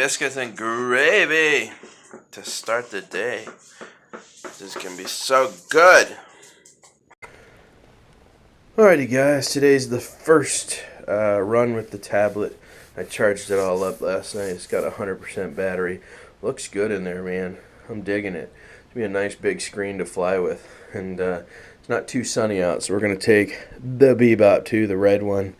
biscuits and gravy to start the day. This can be so good. Alrighty guys, today's the first run with the tablet. I charged it all up last night. It's got 100% battery. Looks good in there, man. I'm digging it. It'll be a nice big screen to fly with. And it's not too sunny out, so we're going to take the Bebop 2, the red one.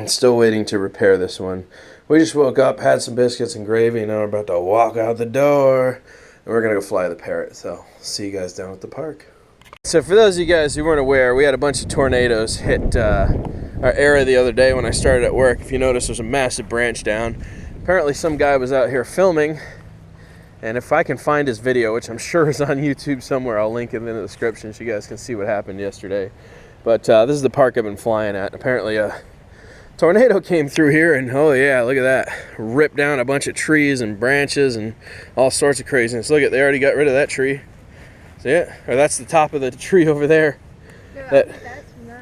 Still waiting to repair this one. We just woke up, had some biscuits and gravy, and now we're about to walk out the door. And we're going to go fly the Parrot. So, see you guys down at the park. So for those of you guys who weren't aware, we had a bunch of tornadoes hit our area the other day when I started at work. If you notice, there's a massive branch down. Apparently some guy was out here filming, and if I can find his video, which I'm sure is on YouTube somewhere, I'll link it in the description so you guys can see what happened yesterday. But this is the park I've been flying at. Apparently a tornado came through here, and oh yeah, look at that. Ripped down a bunch of trees and branches and all sorts of craziness. Look at, they already got rid of that tree. See it? Or that's the top of the tree over there. Yeah, that's not.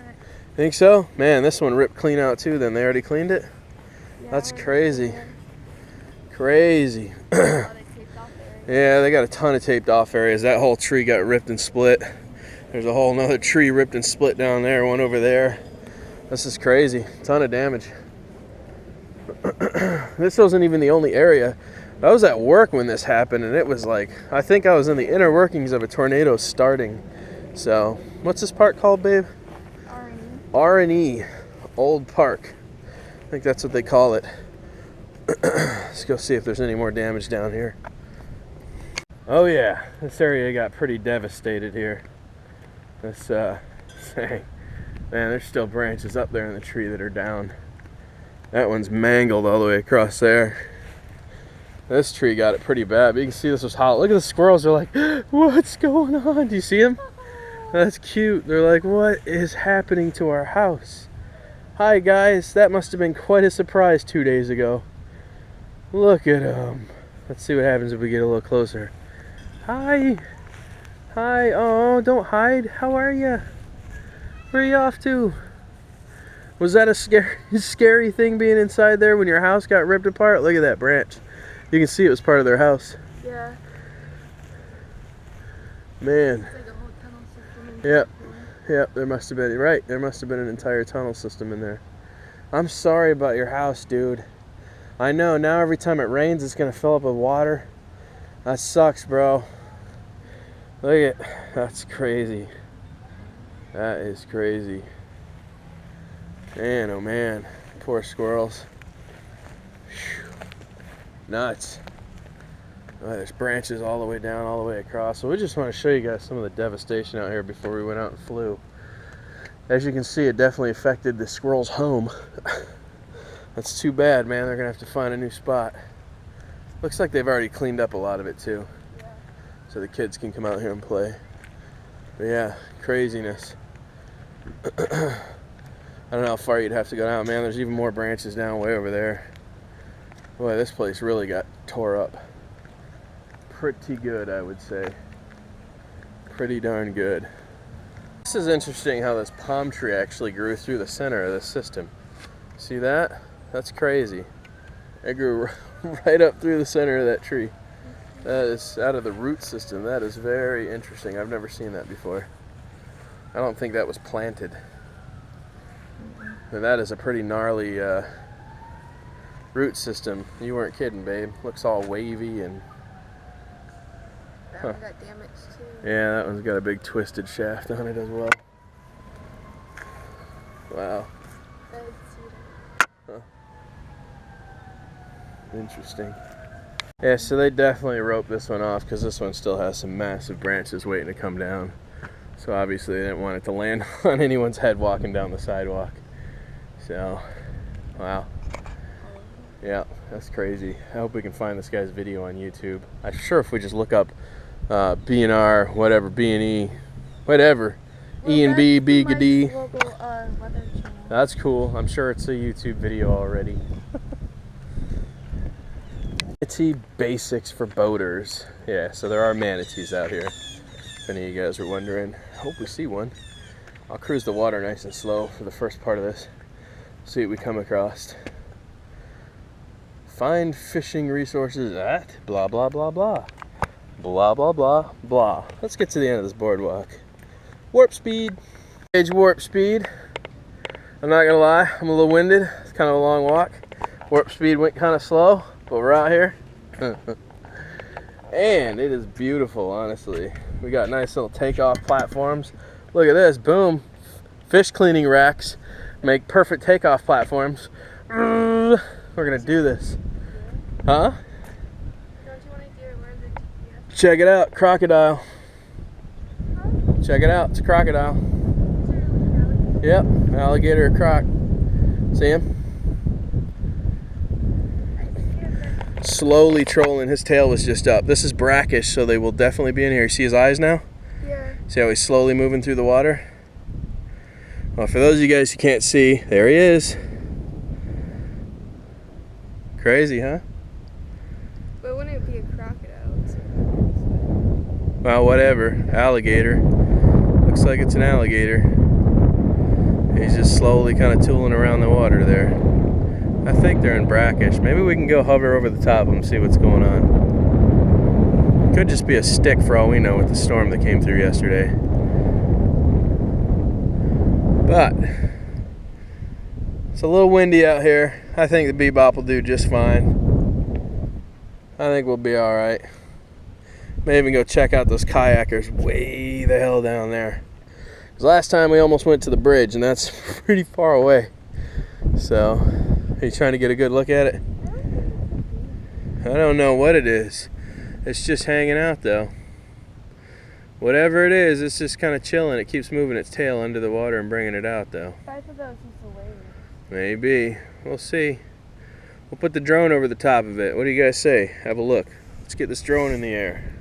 Think so? Man, this one ripped clean out too then. They already cleaned it? Yeah, that's crazy. Crazy. Yeah, they got a ton of taped off areas. That whole tree got ripped and split. There's a whole nother tree ripped and split down there, one over there. This is crazy. Ton of damage. This wasn't even the only area. I was at work when this happened, and it was like, I think I was in the inner workings of a tornado starting. So, what's this park called, babe? R&E. Old Park. I think that's what they call it. Let's go see if there's any more damage down here. Oh yeah, this area got pretty devastated here. This thing. Man, there's still branches up there in the tree that are down. That one's mangled all the way across there. This tree got it pretty bad, but you can see this was hot. Look at the squirrels, they're like, what's going on? Do you see them? That's cute. They're like, what is happening to our house? Hi guys, that must have been quite a surprise 2 days ago. Look at them. Let's see what happens if we get a little closer. Hi. Hi. Oh, don't hide. How are you? Where are you off to? Was that a scary thing being inside there when your house got ripped apart? Look at that branch. You can see it was part of their house. Yeah. Man. It's like a whole tunnel system. Yep. Yep, there must have been, right, there must have been an entire tunnel system in there. I'm sorry about your house, dude. I know, now every time it rains, it's going to fill up with water. That sucks, bro. Look at, that's crazy. That is crazy. Man, oh man. Poor squirrels. Whew. Nuts. Oh, there's branches all the way down, all the way across. So we just want to show you guys some of the devastation out here before we went out and flew. As you can see, it definitely affected the squirrel's home. That's too bad, man. They're going to have to find a new spot. Looks like they've already cleaned up a lot of it, too. Yeah. So the kids can come out here and play. But yeah, craziness. I don't know how far you'd have to go down. Man, there's even more branches down way over there. Boy, this place really got tore up. Pretty good, I would say. Pretty darn good. This is interesting how this palm tree actually grew through the center of this system. See that? That's crazy. It grew right up through the center of that tree. That is out of the root system. That is very interesting. I've never seen that before. I don't think that was planted. And that is a pretty gnarly root system. You weren't kidding, babe. Looks all wavy and... That one got damaged too. Yeah, that one's got a big twisted shaft on it as well. Wow. Huh. Interesting. Yeah, so they definitely roped this one off because this one still has some massive branches waiting to come down. So obviously they didn't want it to land on anyone's head walking down the sidewalk. So, wow. Yeah, that's crazy. I hope we can find this guy's video on YouTube. I'm sure if we just look up B&R, whatever, B&E, whatever, well, E and B, B, D. That's cool. I'm sure it's a YouTube video already. Manatee basics for boaters. Yeah, so there are manatees out here. If any of you guys are wondering, I hope we see one. I'll cruise the water nice and slow for the first part of this. See what we come across. Find fishing resources at blah, blah, blah, blah. Blah, blah, blah, blah. Let's get to the end of this boardwalk. Warp speed. Gauge warp speed. I'm not gonna lie, I'm a little winded. It's kind of a long walk. Warp speed went kind of slow, but we're out here. And it is beautiful, honestly. We got nice little takeoff platforms. Look at this, boom. Fish cleaning racks make perfect takeoff platforms. We're gonna do this. Huh? Don't you want to do it where the GPS? Check it out, crocodile. Huh? Check it out, it's a crocodile. Is it really an alligator? Yep, alligator or croc. See him? Slowly trolling. His tail was just up. This is brackish, so they will definitely be in here. You see his eyes now? Yeah. See how he's slowly moving through the water? Well, for those of you guys who can't see, there he is. Crazy, huh? But wouldn't it be a crocodile? Well, whatever. Alligator. Looks like it's an alligator. He's just slowly kind of tooling around the water there. I think they're in brackish. Maybe we can go hover over the top of them and see what's going on. Could just be a stick for all we know with the storm that came through yesterday. But it's a little windy out here. I think the bebop will do just fine. I think we'll be alright. May even go check out those kayakers way the hell down there. Because last time we almost went to the bridge, and that's pretty far away. So, are you trying to get a good look at it? I don't know what it is. It's just hanging out though. Whatever it is, it's just kind of chilling. It keeps moving its tail under the water and bringing it out though. I thought that was just a wave. Maybe. We'll see. We'll put the drone over the top of it. What do you guys say? Have a look. Let's get this drone in the air.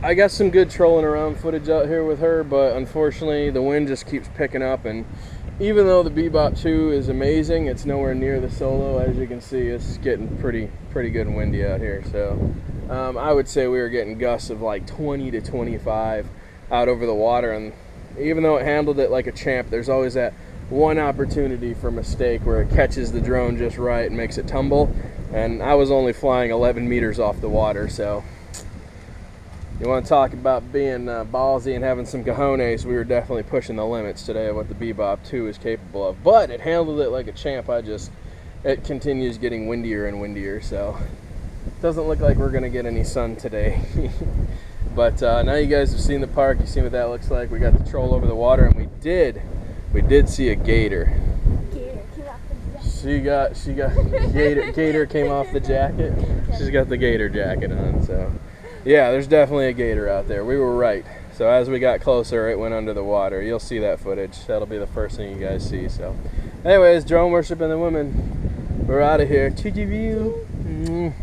I got some good trolling around footage out here with her, but unfortunately the wind just keeps picking up, and even though the Bebop 2 is amazing, it's nowhere near the Solo. As you can see, it's getting pretty good and windy out here. So I would say we were getting gusts of like 20 to 25 out over the water, and even though it handled it like a champ, there's always that one opportunity for mistake where it catches the drone just right and makes it tumble, and I was only flying 11 meters off the water. So you want to talk about being ballsy and having some cojones, we were definitely pushing the limits today of what the Bebop 2 is capable of, but it handled it like a champ. It continues getting windier and windier, so it doesn't look like we're gonna get any sun today. But now you guys have seen the park, you see what that looks like. We got the troll over the water, and we did see a gator. She got gator came off the jacket. She's got the gator jacket on, so yeah, there's definitely a gator out there. We were right. So as we got closer, it went under the water. You'll see that footage. That'll be the first thing you guys see. So anyways, drone worship and the women, we're out of here. Choo-choo-view.